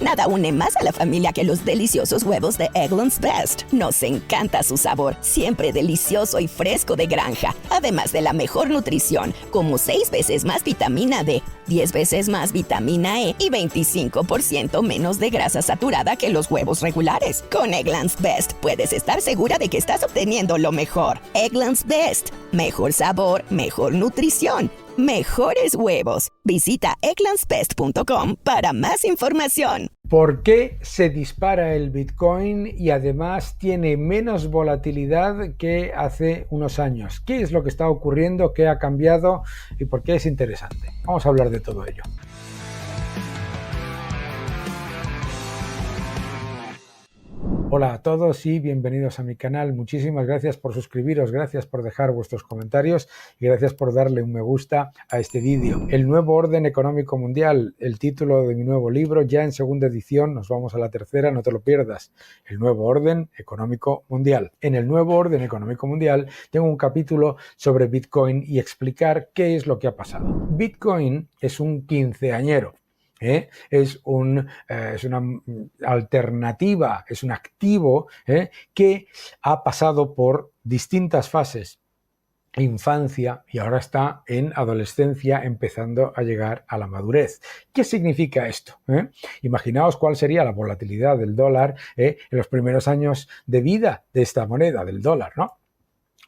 Nada une más a la familia que los deliciosos huevos de Eggland's Best. Nos encanta su sabor, siempre delicioso y fresco de granja. Además de la mejor nutrición, como 6 veces más vitamina D, 10 veces más vitamina E y 25% menos de grasa saturada que los huevos regulares. Con Eggland's Best puedes estar segura de que estás obteniendo lo mejor. Eggland's Best. Mejor sabor, mejor nutrición, mejores huevos. Visita egglandsbest.com para más información. ¿Por qué se dispara el Bitcoin y además tiene menos volatilidad que hace unos años? ¿Qué es lo que está ocurriendo? ¿Qué ha cambiado? ¿Y por qué es interesante? Vamos a hablar de todo ello. Hola a todos y bienvenidos a mi canal. Muchísimas gracias por suscribiros, gracias por dejar vuestros comentarios y gracias por darle un me gusta a este vídeo. El nuevo orden económico mundial, el título de mi nuevo libro, ya en segunda edición, nos vamos a la tercera, no te lo pierdas. El nuevo orden económico mundial. En el nuevo orden económico mundial tengo un capítulo sobre Bitcoin y explicar qué es lo que ha pasado. Bitcoin es un quinceañero. Es una alternativa, es un activo que ha pasado por distintas fases, infancia y ahora está en adolescencia empezando a llegar a la madurez. ¿Qué significa esto? Imaginaos cuál sería la volatilidad del dólar en los primeros años de vida de esta moneda, del dólar, ¿no?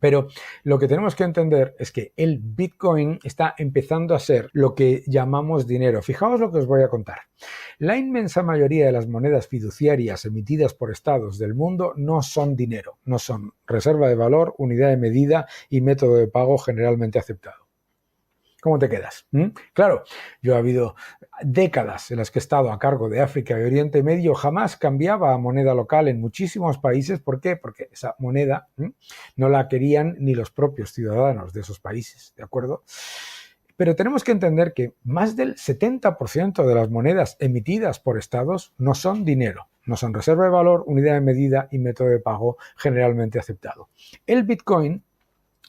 Pero lo que tenemos que entender es que el Bitcoin está empezando a ser lo que llamamos dinero. Fijaos lo que os voy a contar. La inmensa mayoría de las monedas fiduciarias emitidas por estados del mundo no son dinero, no son reserva de valor, unidad de medida y método de pago generalmente aceptado. ¿Cómo te quedas? Claro, yo ha habido décadas en las que he estado a cargo de África y Oriente Medio, jamás cambiaba a moneda local en muchísimos países. ¿Por qué? Porque esa moneda no la querían ni los propios ciudadanos de esos países, ¿de acuerdo? Pero tenemos que entender que más del 70% de las monedas emitidas por estados no son dinero, no son reserva de valor, unidad de medida y método de pago generalmente aceptado. El Bitcoin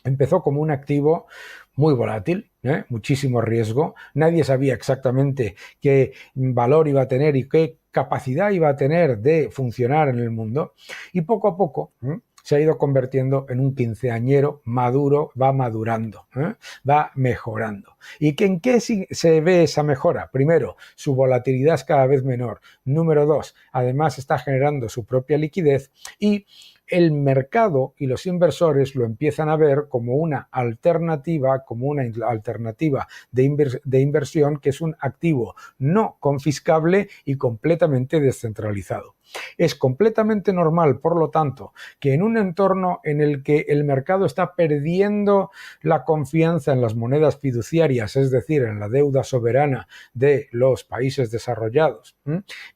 empezó como un activo muy volátil, muchísimo riesgo, nadie sabía exactamente qué valor iba a tener y qué capacidad iba a tener de funcionar en el mundo, y poco a poco se ha ido convirtiendo en un quinceañero maduro, va madurando, va mejorando. ¿Y en qué se ve esa mejora? Primero, su volatilidad es cada vez menor. Número 2, además está generando su propia liquidez y el mercado y los inversores lo empiezan a ver como una alternativa, de inversión que es un activo no confiscable y completamente descentralizado. Es completamente normal, por lo tanto, que en un entorno en el que el mercado está perdiendo la confianza en las monedas fiduciarias, es decir, en la deuda soberana de los países desarrollados,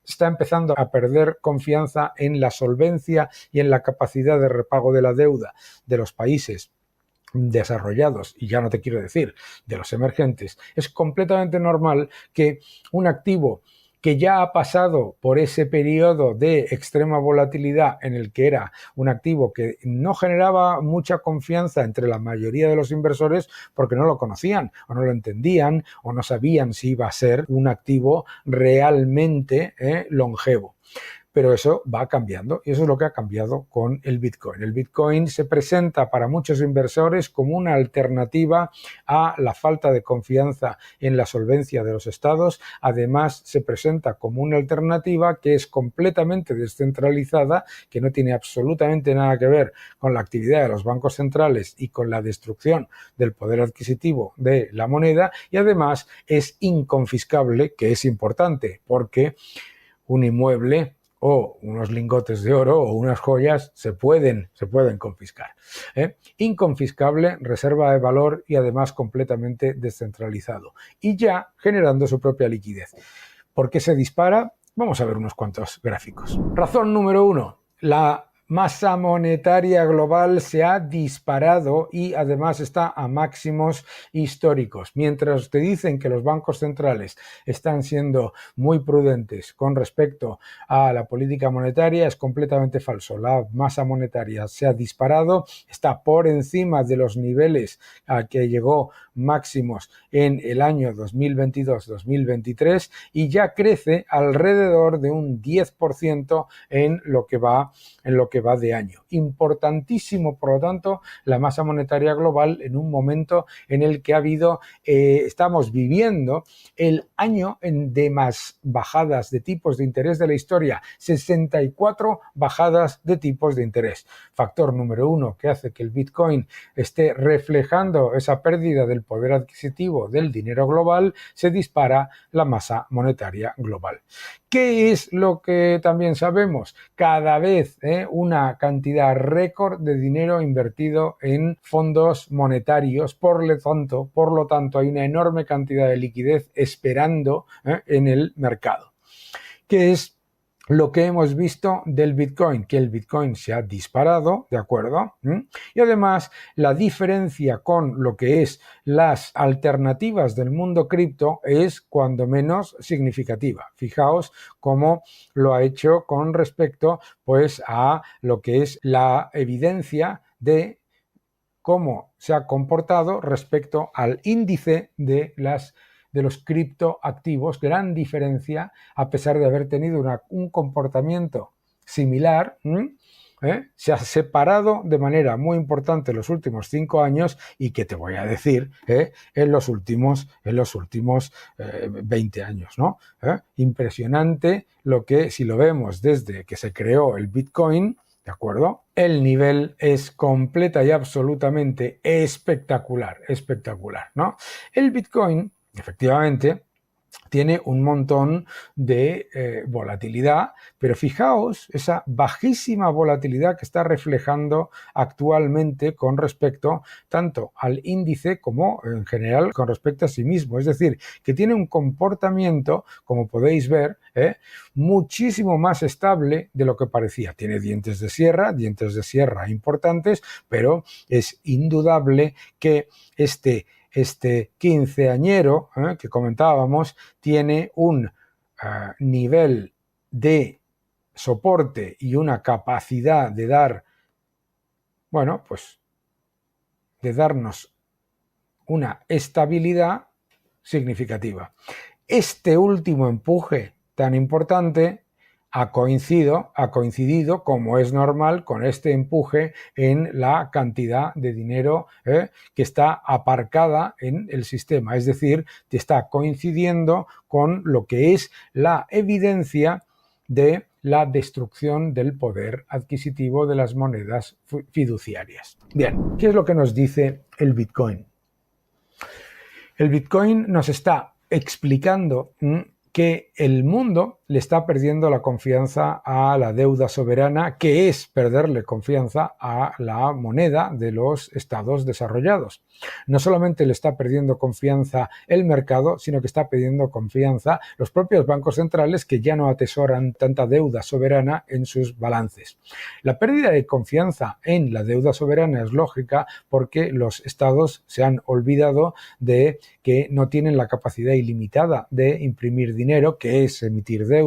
está empezando a perder confianza en la solvencia y en la capacidad de repago de la deuda de los países desarrollados, y ya no te quiero decir de los emergentes. Es completamente normal que un activo que ya ha pasado por ese periodo de extrema volatilidad en el que era un activo que no generaba mucha confianza entre la mayoría de los inversores porque no lo conocían o no lo entendían o no sabían si iba a ser un activo realmente longevo. Pero eso va cambiando y eso es lo que ha cambiado con el Bitcoin. El Bitcoin se presenta para muchos inversores como una alternativa a la falta de confianza en la solvencia de los estados. Además, se presenta como una alternativa que es completamente descentralizada, que no tiene absolutamente nada que ver con la actividad de los bancos centrales y con la destrucción del poder adquisitivo de la moneda, y además es inconfiscable, que es importante porque un inmueble o unos lingotes de oro o unas joyas se pueden confiscar. Inconfiscable, reserva de valor y además completamente descentralizado. Y ya generando su propia liquidez. ¿Por qué se dispara? Vamos a ver unos cuantos gráficos. Razón número 1. La masa monetaria global se ha disparado y además está a máximos históricos. Mientras te dicen que los bancos centrales están siendo muy prudentes con respecto a la política monetaria, es completamente falso. La masa monetaria se ha disparado, está por encima de los niveles a que llegó máximos en el año 2022-2023 y ya crece alrededor de un 10% en lo que va de año. Importantísimo, por lo tanto, la masa monetaria global en un momento en el que estamos viviendo el año de más bajadas de tipos de interés de la historia, 64 bajadas de tipos de interés. Factor número 1 que hace que el Bitcoin esté reflejando esa pérdida del poder adquisitivo del dinero global, se dispara la masa monetaria global. ¿Qué es lo que también sabemos? Cada vez una cantidad récord de dinero invertido en fondos monetarios, por lo tanto hay una enorme cantidad de liquidez esperando en el mercado. ¿Qué es lo que hemos visto del Bitcoin? Que el Bitcoin se ha disparado, ¿de acuerdo? Y además la diferencia con lo que es las alternativas del mundo cripto es cuando menos significativa. Fijaos cómo lo ha hecho con respecto pues a lo que es la evidencia de cómo se ha comportado respecto al índice de los criptoactivos. Gran diferencia, a pesar de haber tenido un comportamiento similar, se ha separado de manera muy importante en los últimos 5 años y que te voy a decir en los últimos 20 años, ¿no? Impresionante lo que, si lo vemos desde que se creó el Bitcoin, ¿de acuerdo? El nivel es completa y absolutamente espectacular, ¿no? El Bitcoin, efectivamente, tiene un montón de volatilidad, pero fijaos esa bajísima volatilidad que está reflejando actualmente con respecto tanto al índice como en general con respecto a sí mismo. Es decir, que tiene un comportamiento, como podéis ver, muchísimo más estable de lo que parecía. Tiene dientes de sierra importantes, pero es indudable que este quinceañero que comentábamos tiene un nivel de soporte y una capacidad de de darnos una estabilidad significativa. Este último empuje tan importante ha coincidido, como es normal, con este empuje en la cantidad de dinero que está aparcada en el sistema. Es decir, te está coincidiendo con lo que es la evidencia de la destrucción del poder adquisitivo de las monedas fiduciarias. Bien, ¿qué es lo que nos dice el Bitcoin? El Bitcoin nos está explicando que el mundo le está perdiendo la confianza a la deuda soberana, que es perderle confianza a la moneda de los estados desarrollados. No solamente le está perdiendo confianza el mercado, sino que está perdiendo confianza los propios bancos centrales, que ya no atesoran tanta deuda soberana en sus balances. La pérdida de confianza en la deuda soberana es lógica porque los estados se han olvidado de que no tienen la capacidad ilimitada de imprimir dinero, que es emitir deuda.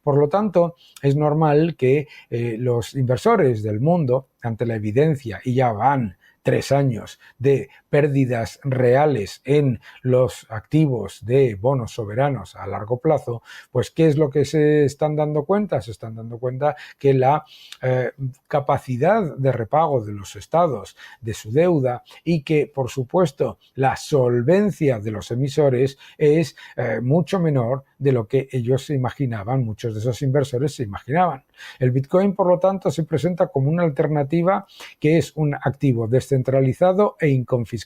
Por lo tanto, es normal que los inversores del mundo, ante la evidencia, y ya van 3 años de pérdidas reales en los activos de bonos soberanos a largo plazo, pues ¿qué es lo que se están dando cuenta? Se están dando cuenta que la capacidad de repago de los estados de su deuda y que, por supuesto, la solvencia de los emisores es mucho menor de lo que ellos se imaginaban, muchos de esos inversores se imaginaban. El Bitcoin, por lo tanto, se presenta como una alternativa que es un activo descentralizado e inconfiscable.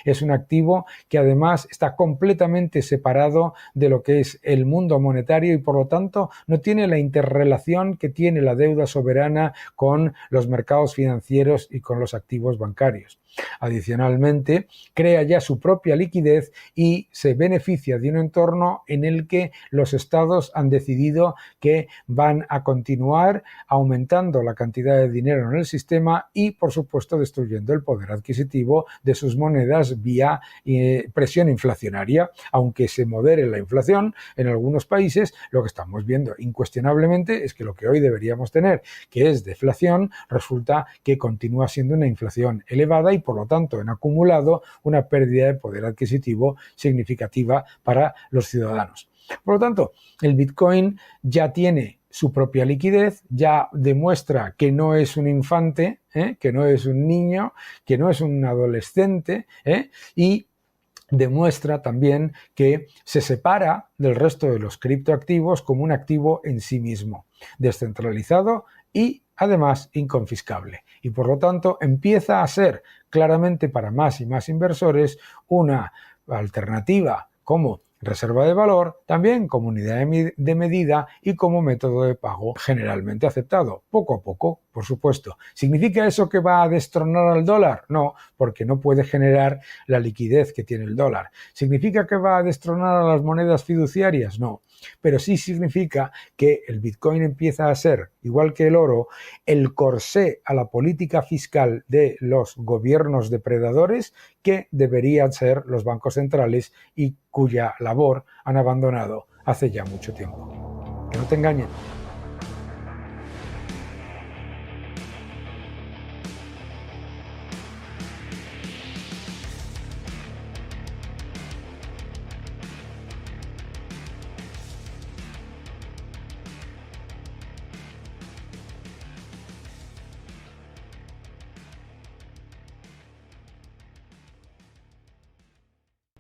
Es un activo que además está completamente separado de lo que es el mundo monetario y, por lo tanto, no tiene la interrelación que tiene la deuda soberana con los mercados financieros y con los activos bancarios. Adicionalmente, crea ya su propia liquidez y se beneficia de un entorno en el que los estados han decidido que van a continuar aumentando la cantidad de dinero en el sistema y, por supuesto, destruyendo el poder adquisitivo de sus monedas vía presión inflacionaria. Aunque se modere la inflación en algunos países, lo que estamos viendo incuestionablemente es que lo que hoy deberíamos tener, que es deflación, resulta que continúa siendo una inflación elevada y por lo tanto, en acumulado, una pérdida de poder adquisitivo significativa para los ciudadanos. Por lo tanto, el Bitcoin ya tiene su propia liquidez, ya demuestra que no es un infante, que no es un niño, que no es un adolescente, y demuestra también que se separa del resto de los criptoactivos como un activo en sí mismo, descentralizado y además inconfiscable. Y por lo tanto empieza a ser claramente para más y más inversores una alternativa como reserva de valor, también como unidad de medida y como método de pago generalmente aceptado, poco a poco, por supuesto. ¿Significa eso que va a destronar al dólar? No, porque no puede generar la liquidez que tiene el dólar. ¿Significa que va a destronar a las monedas fiduciarias? No, pero sí significa que el Bitcoin empieza a ser, igual que el oro, el corsé a la política fiscal de los gobiernos depredadores que deberían ser los bancos centrales y cuya labor han abandonado hace ya mucho tiempo. Que no te engañen.